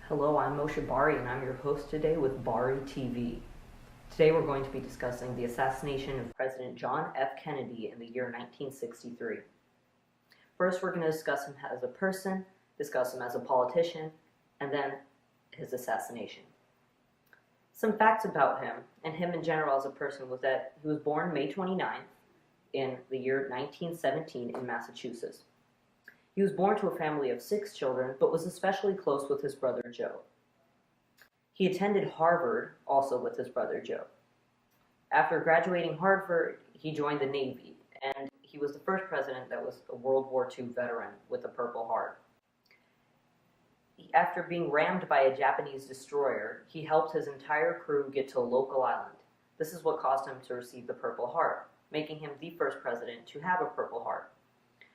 Hello, I'm Moshe Bari, and I'm your host today with Bari TV. Today we're going to be discussing the assassination of President John F. Kennedy in the year 1963. First, we're going to discuss him as a person, discuss him as a politician, and then his assassination. Some facts about him, and him in general as a person, was that he was born May 29th in the year 1917 in Massachusetts. He was born to a family of 6 children, but was especially close with his brother Joe. He attended Harvard, also with his brother Joe. After graduating Harvard, he joined the Navy, and he was the first president that was a World War II veteran with a Purple Heart. After being rammed by a Japanese destroyer, he helped his entire crew get to a local island. This is what caused him to receive the Purple Heart, making him the first president to have a Purple Heart.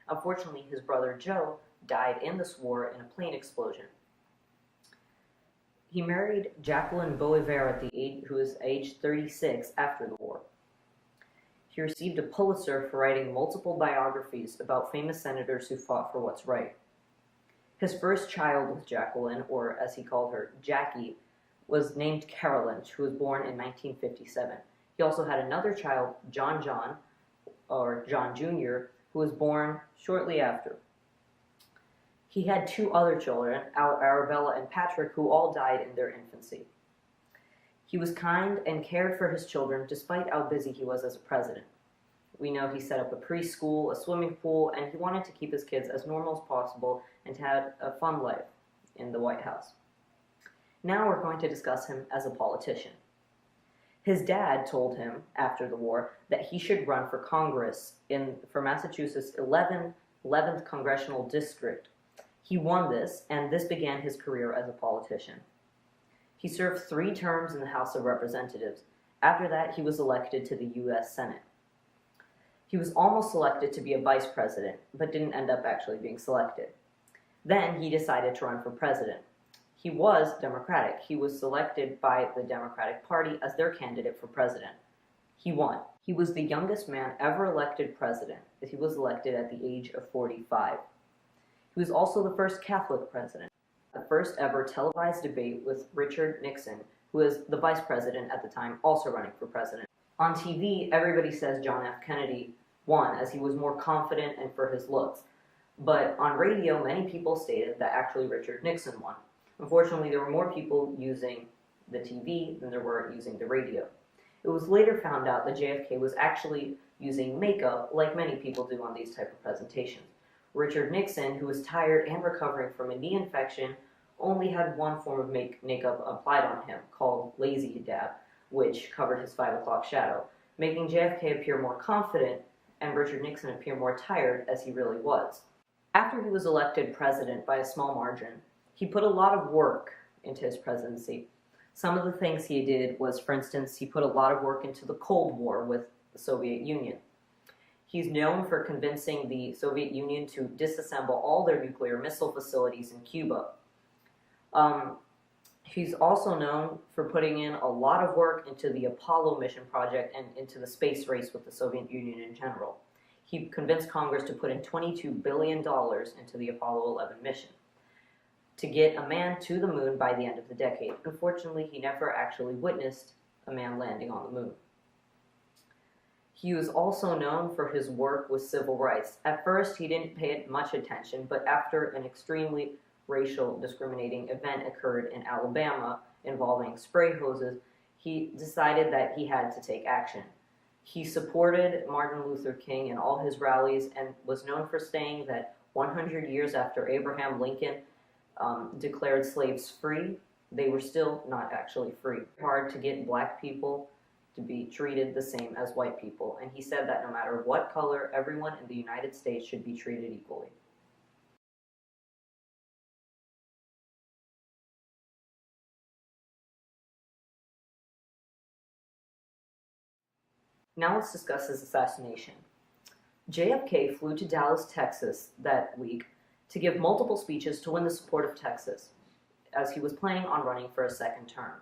Unfortunately, his brother Joe died in this war in a plane explosion. He married Jacqueline Beauvoir who was aged 36 after the war. He received a Pulitzer for writing multiple biographies about famous senators who fought for what's right. His first child with Jacqueline, or as he called her, Jackie, was named Carolyn, who was born in 1957. He also had another child, John Jr., who was born shortly after. He had 2 other children, Arabella and Patrick, who all died in their infancy. He was kind and cared for his children despite how busy he was as a president. We know he set up a preschool, a swimming pool, and he wanted to keep his kids as normal as possible and to have a fun life in the White House. Now we're going to discuss him as a politician. His dad told him after the war that he should run for Congress for Massachusetts' 11th Congressional District. He won this, and this began his career as a politician. He served 3 terms in the House of Representatives. After that, he was elected to the U.S. Senate. He was almost selected to be a vice president, but didn't end up actually being selected. Then he decided to run for president. He was Democratic. He was selected by the Democratic Party as their candidate for president. He won. He was the youngest man ever elected president, as he was elected at the age of 45. He was also the first Catholic president. The first ever televised debate with Richard Nixon, who was the vice president at the time, also running for president. On TV, everybody says John F. Kennedy won, as he was more confident and for his looks. But on radio, many people stated that actually Richard Nixon won. Unfortunately, there were more people using the TV than there were using the radio. It was later found out that JFK was actually using makeup, like many people do on these type of presentations. Richard Nixon, who was tired and recovering from a knee infection, only had one form of makeup applied on him, called Lazy Dab, which covered his 5 o'clock shadow, making JFK appear more confident and Richard Nixon appear more tired, as he really was. After he was elected president by a small margin, he put a lot of work into his presidency. Some of the things he did was, for instance, he put a lot of work into the Cold War with the Soviet Union. He's known for convincing the Soviet Union to disassemble all their nuclear missile facilities in Cuba. He's also known for putting in a lot of work into the Apollo mission project and into the space race with the Soviet Union in general. He convinced Congress to put in $22 billion into the Apollo 11 mission to get a man to the moon by the end of the decade. Unfortunately, he never actually witnessed a man landing on the moon. He was also known for his work with civil rights. At first, he didn't pay much attention, but after an extremely racial discriminating event occurred in Alabama involving spray hoses, he decided that he had to take action. He supported Martin Luther King in all his rallies and was known for saying that 100 years after Abraham Lincoln declared slaves free, they were still not actually free. Hard to get black people to be treated the same as white people, and he said that no matter what color, everyone in the United States should be treated equally. Now let's discuss his assassination. JFK flew to Dallas, Texas that week to give multiple speeches to win the support of Texas, as he was planning on running for a second term.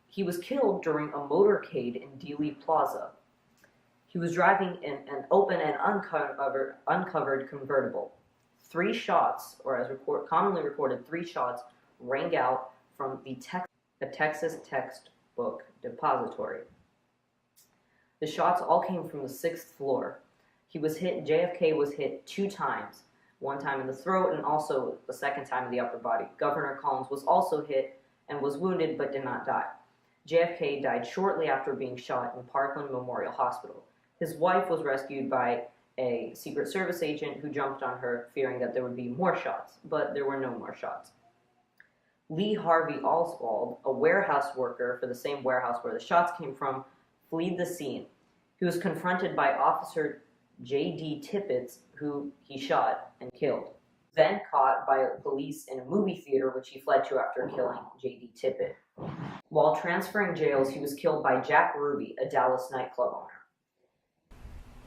He was killed during a motorcade in Dealey Plaza. He was driving in an open and uncovered convertible. 3 shots, or as commonly recorded, 3 shots rang out from the Texas textbook depository. The shots all came from the 6th floor. JFK was hit 2 times, one time in the throat and also the second time in the upper body. Governor Collins was also hit and was wounded but did not die. JFK died shortly after being shot in Parkland Memorial Hospital. His wife was rescued by a Secret Service agent who jumped on her, fearing that there would be more shots, but there were no more shots. Lee Harvey Oswald, a warehouse worker for the same warehouse where the shots came from, fled the scene. He was confronted by Officer J.D. Tippett, who he shot and killed. Then caught by police in a movie theater, which he fled to after killing J.D. Tippett. While transferring jails, he was killed by Jack Ruby, a Dallas nightclub owner.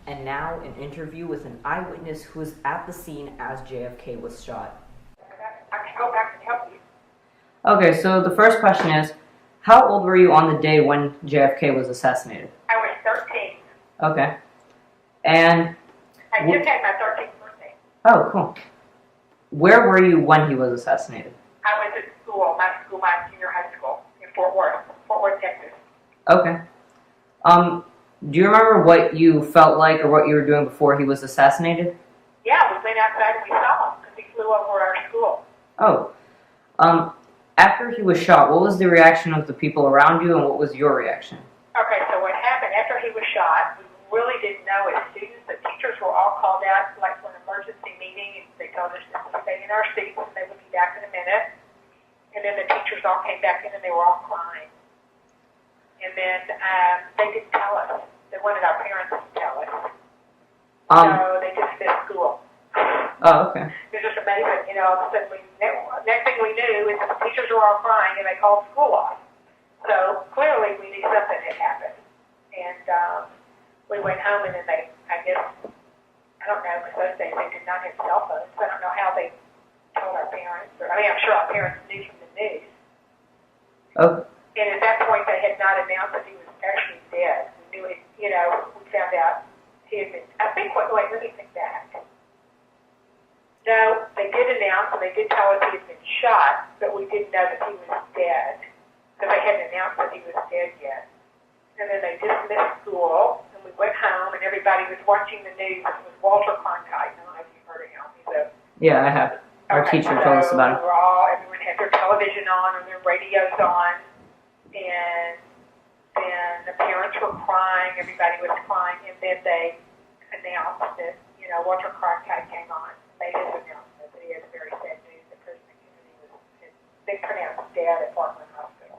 And now, an interview with an eyewitness who was at the scene as JFK was shot. I can go back and help you. Okay, so the first question is, how old were you on the day when JFK was assassinated? I was 13. Okay. And I just had my 13th birthday. oh, cool. Where were you when he was assassinated? I was at school, my junior high school in Fort Worth, Texas. Okay. Do you remember what you felt like or what you were doing before he was assassinated? Yeah, we went outside and we saw him because he flew over our school. Oh. After he was shot, what was the reaction of the people around you and what was your reaction? Okay, so what happened after he was shot, we really didn't know as students. The teachers were all called out like for an emergency meeting, and they told us to stay in our seats and they would be back in a minute. And then the teachers all came back in and they were all crying. And then they didn't tell us. They wanted our parents to tell us. So they just said school. Oh, okay. It was just amazing, all of a sudden next thing we knew is that the teachers were all crying and they called school off. So clearly we knew something had happened. And we went home and then I don't know, because those days they did not have cell phones, so I don't know how they told our parents. I'm sure our parents knew from the news. Oh. And at that point they had not announced that he was actually dead. We knew it, we found out he had been, let me think back. No, they did announce and they did tell us he had been shot, but we didn't know that he was dead because they hadn't announced that he was dead yet. And then they dismissed school and we went home and everybody was watching the news. It was Walter Cronkite. I don't know if you've heard of him. Yeah, I have. Our teacher told us about it. Everyone had their television on and their radios on, and then the parents were crying, everybody was crying, and then they announced that, Walter Cronkite came on. Made his announcement that he had very sad news. The prison community had been pronounced dead at Parkland Hospital.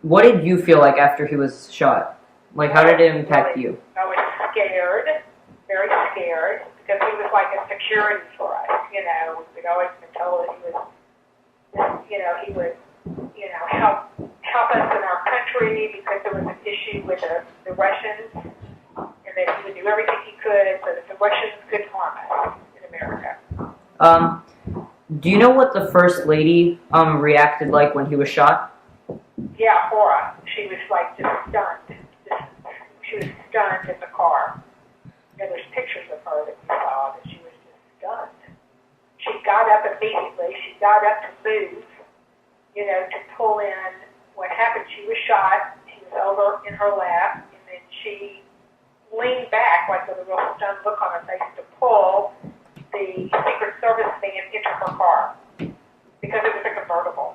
What did you feel like after he was shot? Like, how did it impact you? I was scared, very scared, because he was like a security for us. We'd always been told that he would, help us in our country because there was an issue with the Russians. And that he would do everything he could so that the Russians couldn't harm us in America. Do you know what the First Lady reacted like when he was shot? Yeah, Cora. She was like just stunned. She was stunned in the car. There's pictures of her that we saw that she was just stunned. She got up immediately. She got up to move, to pull in what happened. She was shot. He was over in her lap, and then she leaned back, like with a real stunned look on her face, to pull the Secret Service man into her car because it was a convertible.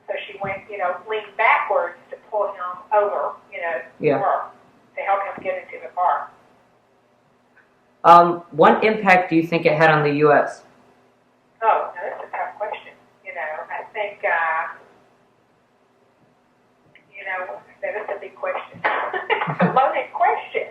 So she went, leaned backwards to pull him over, Yeah. her, to help him get into the car. What impact do you think it had on the U.S.? Oh, no, that's a tough question. I think, that is a big question. It's a loaded question.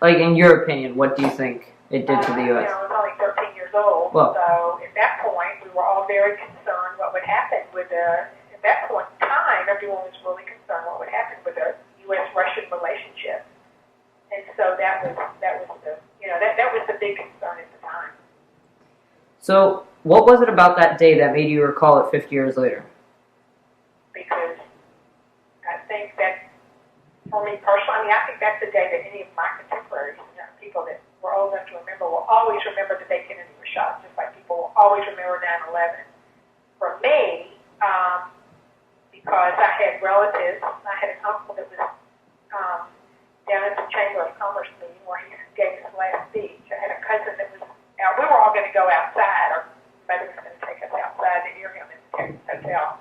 Like, in your opinion, what do you think it did to the U.S.? I was only 13 years old, so at that point, we were all very concerned what would happen with at that point in time, everyone was really concerned what would happen with the U.S.-Russian relationship. And so that was the big concern at the time. So, what was it about that day that made you recall it 50 years later? Because I think that, for me personally, I think that's the day that any of my contemporaries, people that were old enough to remember will always remember the day Kennedy was shot, just like people will always remember 9/11. For me, because I had relatives, I had an uncle that was down at the Chamber of Commerce meeting where he gave his last speech. I had a cousin that was out. We were all going to go outside. Our mother was going to take us outside to hear him in the Texas hotel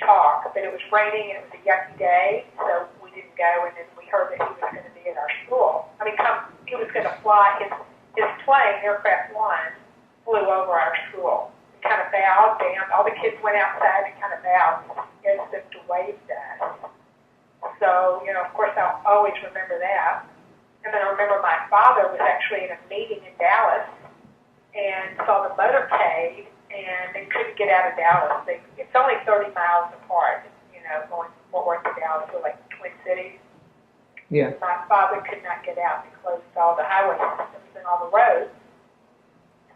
talk, but it was raining and it was a yucky day, so we didn't go. And then we heard that he was going to be at our school. He was going to fly his plane, Aircraft One, flew over our school. It kind of bowed down. All the kids went outside and kind of bowed as if to wave to us. So, of course, I'll always remember that. And then I remember my father was actually in a meeting in Dallas and saw the motorcade, and they couldn't get out of Dallas. It's only 30 miles apart, going from Fort Worth to Dallas, so like Twin Cities. Yeah. My father could not get out. They closed all the highway systems and all the roads.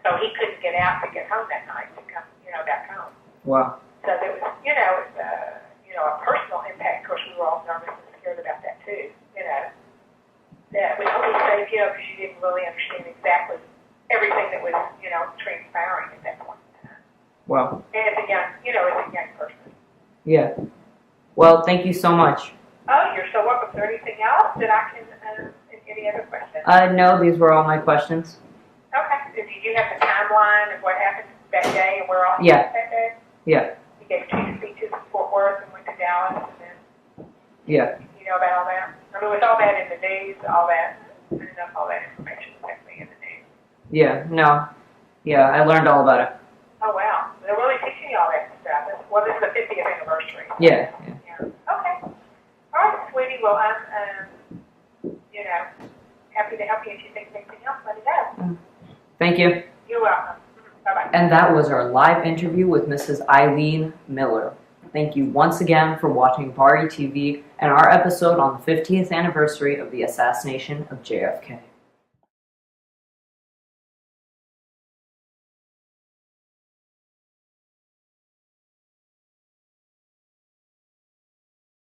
So he couldn't get out to get home that night to come, back home. Wow. So there was, a personal impact. Of course, we were all nervous and scared about that too. That we only saved you because you didn't really understand exactly everything that was, transpiring at that point in time. Wow. And as a young person. Yeah. Well, thank you so much. Oh, you're so welcome. Is there anything else that I can, any other questions? No, these were all my questions. Okay. Did you have the timeline of what happened that day and where all Yeah. that day? Yeah. You gave 2 speeches in Fort Worth and went to Dallas, and then Yeah. you know about all that? With all that in the news, all that, enough all that information was definitely in the news. Yeah. No. Yeah, I learned all about it. Oh, wow. They're really teaching you all that stuff. Well, this is the 50th anniversary. Yeah. Yeah. Okay. All right, sweetie. Well, I'm, happy to help you. If you think of anything else, let me know. Thank you. You're welcome. Bye-bye. And that was our live interview with Mrs. Ilene Miller. Thank you once again for watching Bari TV and our episode on the 50th anniversary of the assassination of JFK.